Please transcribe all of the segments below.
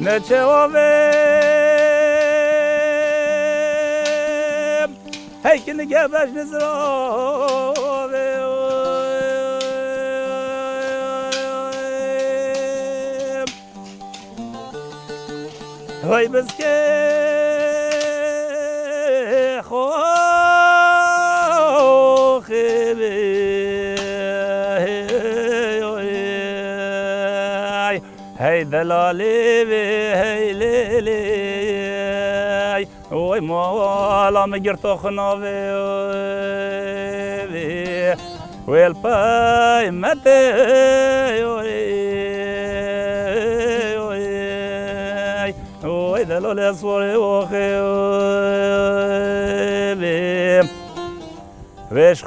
نتشوفم هيك نجابش نزروفم هاي بسكي خوخي هاي دلالي هاي ليلي وي مولا مجرتو خنوفي والباي متي وي دلالي صوري وخي ويش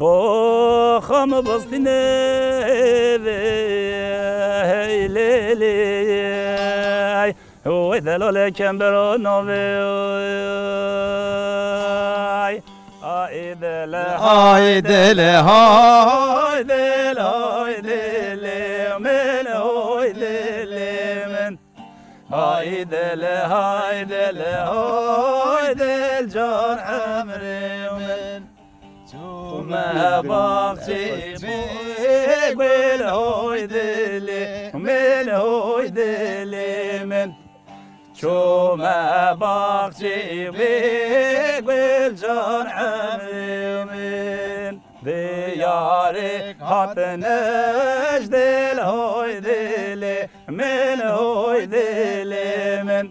خم بسطيني هاي ليلي وإذا لولا كان برونوفي هايدي لا هايدي لا هايدي لا هايدي لا من هايدي لا من هايدي لا هايدي لا هايدي الجار عمري ومن وما بغتي بيقول هايدي لي من هايدي لي من شو ما بغتي بيقول جار عمري من ديارك هات نجدل هايدي لي من هايدي لي من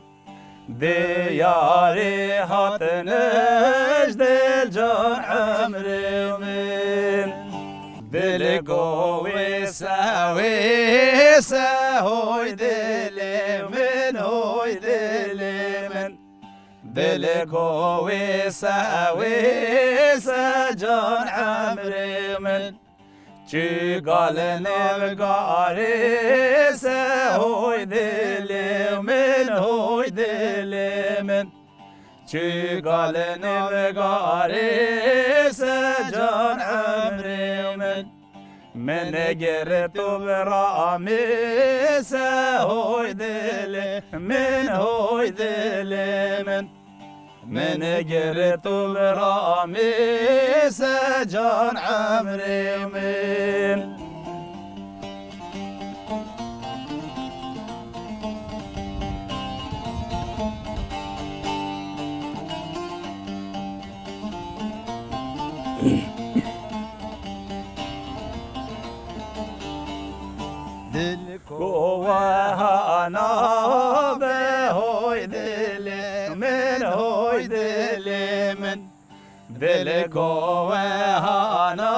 دياري هات نجدل جار عمري من دلقوي ساوي ساويدي لي من هويدي لي من دلقوي ساوي سجان عمري من چی قال نبقاري ساويدي لي من هويدي لي من چی قال نبقاري سجان عمري من قرتو برامي سهويدي لي من هويدي لي من قرتو برامي سجان عمري من قوة أنا بهويدي لي من هويدي لي من دل قوة أنا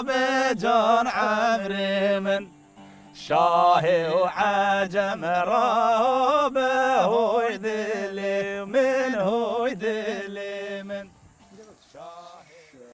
بجان عمري من شاهي وعجم راب هويدي لي من هويدي لي